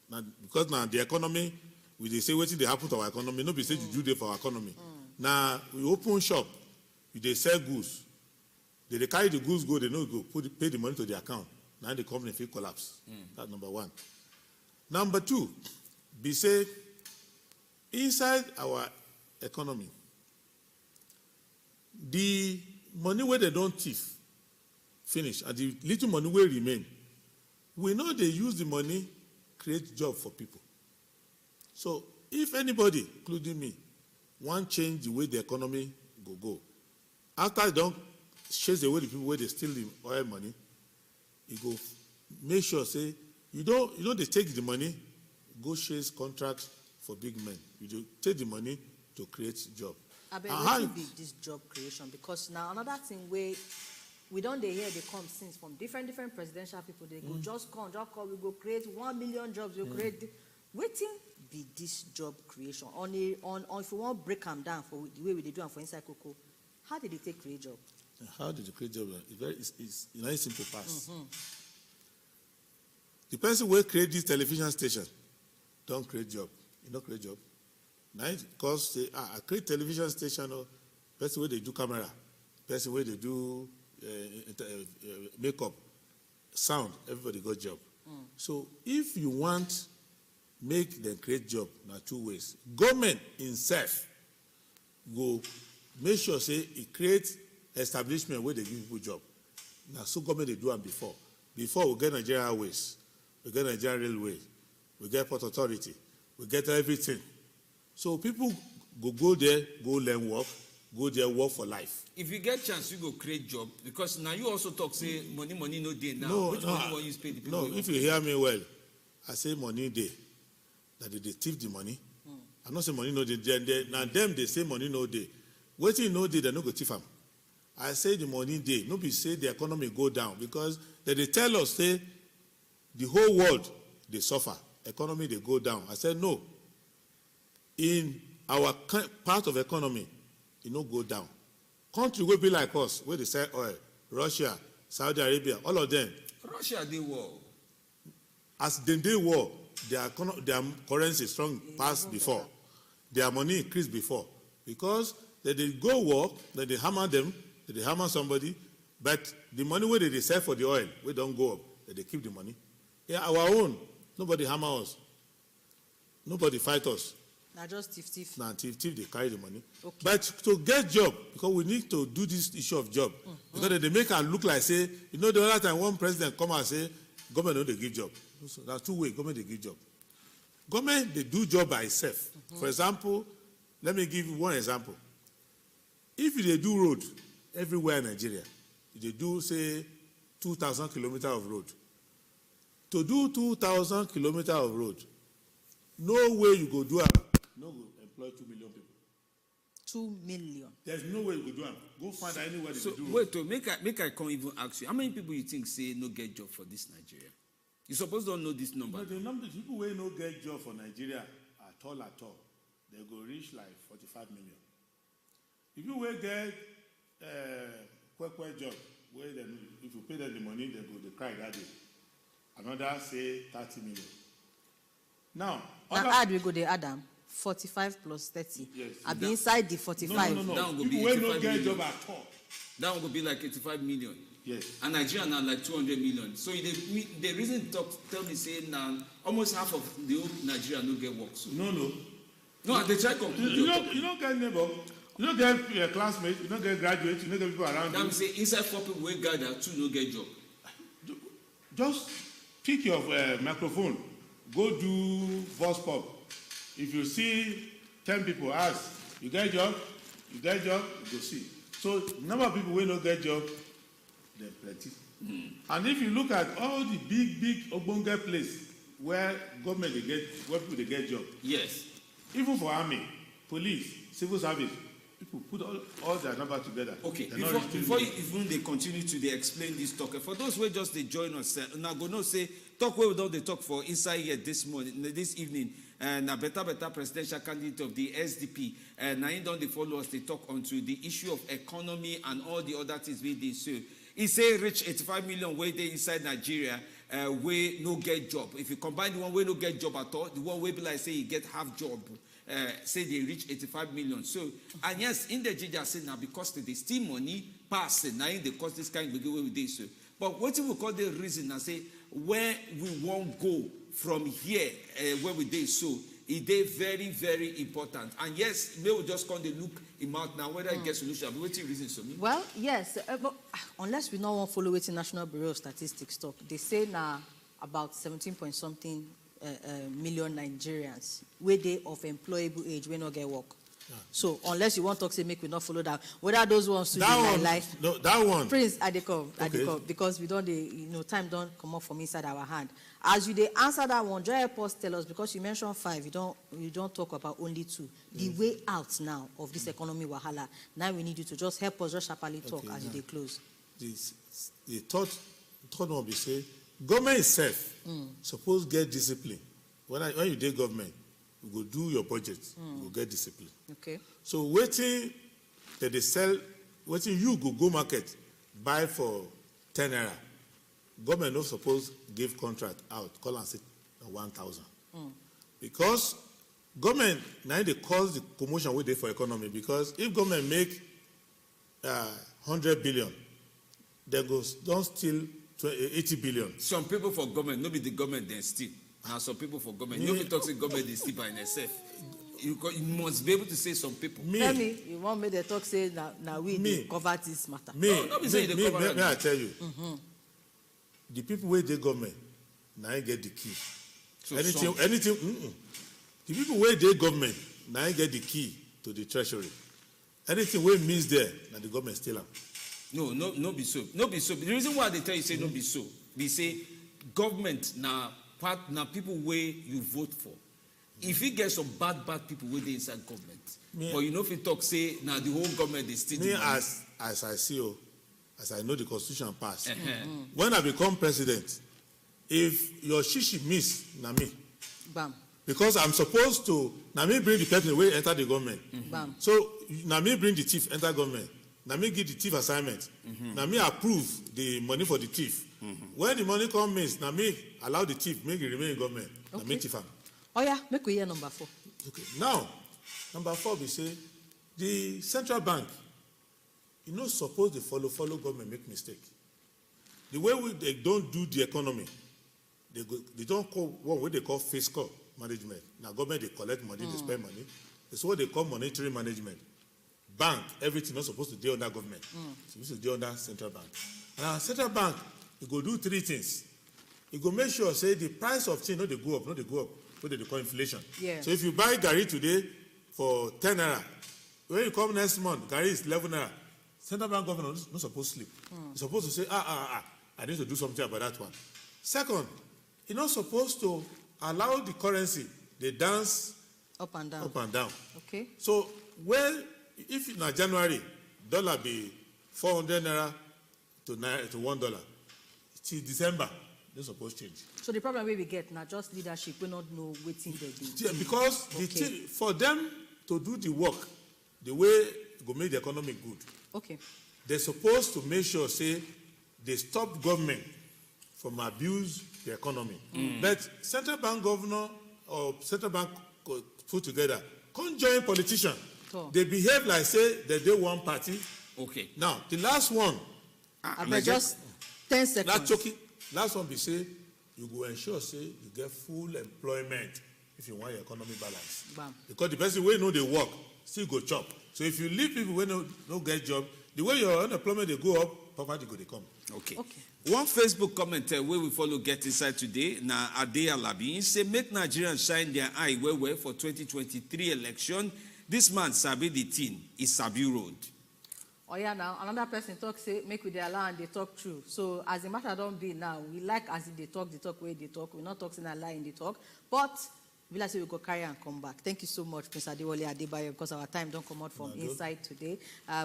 now, because now the economy we dey say waiting they happen to our economy. No be say you do there for our economy. Now we open shop, you dey sell goods. They carry the goods go, they no go pay the money to the account. Now the company feel collapse. That's number one. Number two, be say inside our economy, the money where they don't thief finish, and the little money will remain. We know they use the money create job for people. So if anybody, including me, want change the way the economy go, after they don't chase away the people where they steal the oil money, you go make sure say you don't they take the money, go chase contracts for big men. You do take the money to create job. I bet how be this job creation, because now another thing where we don't hear they come since from different presidential people, they go just call, we go create 1 million jobs, we create waiting be this job creation on if you want to break them down for the way we do them for inside Koko. How did they take create job? How did you create job? It's a very simple pass. The person who create this television station don't create job. You don't create job. Now because say, I create television station, or person where they do camera, person where they do makeup, sound, everybody got job. So if you want make them create job, now two ways. Government itself go make sure say it creates establishment where they give people job. Now, so government they do them before. Before we get Nigerian Highways, we get Nigerian Railway, we get Port Authority, we get everything. So people go there, go learn work, go there, work for life. If you get chance, you go create job, because now you also talk say money no day now. No, which money will you pay the people? No, if you hear me well, I say money day. That they thief the money. I'm not saying money no day. Now them they say money no day. Waiting no day, they no go thief them. I say the money day. Nobody say the economy go down, because they tell us say the whole world they suffer. Economy they go down. I said no. In our part of economy, it no go down. Country will be like us, where they sell oil, Russia, Saudi Arabia, all of them. Russia they war. As they war, their currency strong past before. Their money increased before. Because they go war, then they hammer them, they hammer somebody, but the money where they sell for the oil, we don't go up, they keep the money. Yeah, our own. Nobody hammer us. Nobody fight us. Now just thief. Now thief, they carry the money. Okay. But to get job, because we need to do this issue of job. Because they make it look like say, you know, the other time one president come and say, government don't they give job. So there are two ways government they give job. Government they do job by itself. For example, let me give you one example. If they do road everywhere in Nigeria, they do say 2,000 kilometers of road. To do 2,000 kilometers of road, no way you go do it. No go employ 2 million people. 2 million. There's no way you go do it. Go find anywhere they So do. wait, make I come even ask you. How many people you think say no get job for this Nigeria? You suppose don't know this number. But the number of people who no get job for Nigeria at all, they go reach like 45 million. If you will get quick job, where them, if you pay them the money, they cry that day. Another say 30 million. Now add we go the Adam 45 plus 30. Yes. I be inside the 45. No. People will not get a job at all. That one will be like 85 million. Yes. And Nigerian are like 200 million. So the reason tell me say now almost half of the whole Nigeria no get work. So. No. No, they try to conclude. You don't get neighbor. You don't get your classmates. You don't get graduates. You don't get people around you. That means say inside 4 people will gather, 2 no get job. Just pick your microphone. Go do voice pop. If you see 10 people, ask, you get job? You get job? You go see. So number of people will not get job, they're plenty. And if you look at all the big Ogbonge place where government where people they get job. Yes. Even for army, police, civil service, people put all their number together. Okay, before even they continue to explain this talk, for those who just they join us, now go no say talk where we don't they talk for inside here this evening. And a better presidential candidate of the SDP, and now don't they follow us, they talk onto the issue of economy and all the other things we did. So he say reach 85 million where they inside Nigeria, where no get job. If you combine the one where no get job at all, the one where be like say he get half job, say they reach 85 million. So, and yes, in the JJ say now because they steal money pass, now they cost this kind of way with this. So, but what we call the reason, I say where we won't go from here, where we did so, it is very, very important. And yes, we will just come to look him out now whether it gets solution. But what's the reason, so me? Well, yes, but unless we not want to follow it in National Bureau of Statistics talk, they say now about 17 point something million Nigerians where they of employable age we not get work. Yeah. So unless you want to say make we not follow that, whether those ones to that life. No, that one. Prince Adeko, because we don't time don't come up from inside our hand. As you they answer that one, Joy Post tell us because you mentioned 5, you don't talk about only 2. The way out now of this economy wahala. Now we need you to just help us just sharply talk as they close. The third one we say government itself suppose get discipline. When you do government, you go do your budget, you go get discipline. Okay. So waiting that they sell, waiting you go market, buy for 10 naira. Government not suppose give contract out, call and say 1,000. Because government now they cause the commotion with it for economy. Because if government make 100 billion, they go don't steal 80 billion. Some people for government, not be the government then steal. Now some people for government, nobody talks about government they steal by themselves. You must be able to say some people. Tell me, you want me to talk say now we cover this matter. May I tell you? The people where they government now get the key. So anything. The people where they government now get the key to the treasury. Anything where means there, now the government steal them. No be so. No be so. The reason why they tell you say no be so, they say government now people where you vote for. If you get some bad people where they inside government, but you know if you talk say now the whole government is still. Me as I see as I know the constitution passed. When I become president, if your shishi miss, na me. Bam. Because I'm supposed to, na me bring the person wey enter the government. Bam. So na me bring the thief enter government. Na me give the thief assignment. Na me approve the money for the thief. When the money come miss, na me allow the thief make it remain in government. Okay. Na me thief am. Oh yeah, make we hear number 4. Okay. Now, number 4 we say the central bank. You know, suppose they follow government make mistake. The way they don't do the economy, they don't call what they call fiscal management. Now government they collect money, they spend money. It's what they call monetary management. Bank, everything not supposed to do under government. It's supposed to do under central bank. Now central bank, it go do 3 things. It go make sure say the price of things not they go up, what they call inflation. Yeah. So if you buy Gary today for 10 naira, when you come next month, Gary is 11 naira. Central bank governor is not supposed to sleep. He's supposed to say, I need to do something about that one. Second, he's not supposed to allow the currency, they dance up and down. Okay. So, if in January, dollar be 400 naira to $1, till December, they're supposed to change. So the problem we get now just leadership, we not know waiting they do. Yeah, because for them to do the work, the way go make the economy good. Okay. they're supposed to make sure, say, they stop government from abuse the economy. But central bank governor or central bank put together, can't join politicians. Oh. They behave like, say, that they one party. Okay. Now, the last one. I just 10 seconds. Last one be say, you go ensure, say, you get full employment if you want your economy balance. Bam. Because the person wey know they work, still go chop. So if you leave people wey no get job, the way your unemployment they go up, poverty go they come. Okay. One Facebook comment where we follow get inside today, na Adewole Adebayo say make Nigerians shine their eye well for 2023 election. This man sabi the thing is Sabi Road. Oh yeah, now another person talk say make we dey allow and they talk true. So as the matter don't be now, we like as they talk where they talk. We not talking a lie in the talk, but we like say we go carry and come back. Thank you so much, Prince Adewole Adebayo, because our time don't come out from inside today.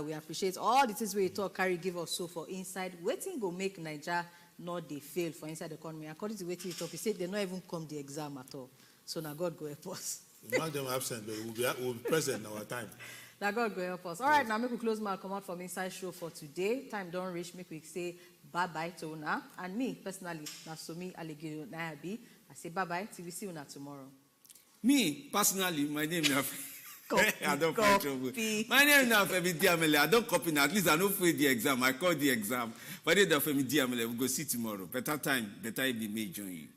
We appreciate all the things we talk carry give us so for inside. Waiting go make Nigeria not they fail for inside the economy. According to waiting talk, he said they not even come the exam at all. So now God go help us. We mark them absent, but we'll be present in our time. Now God go help us. All right, now make we close my come out from inside show for today. Time don't reach. Make we say bye-bye to una. And me, personally, Nasomi Alegiro Nayabi, I say bye-bye till we see you tomorrow. Me, personally, my name is... I don't find trouble. Copy. My name is Femi Diamele. I don't copy now. At least I don't fail the exam. I call the exam. But then Femi Diamele, we'll go see tomorrow. Better time, better evening, may join you.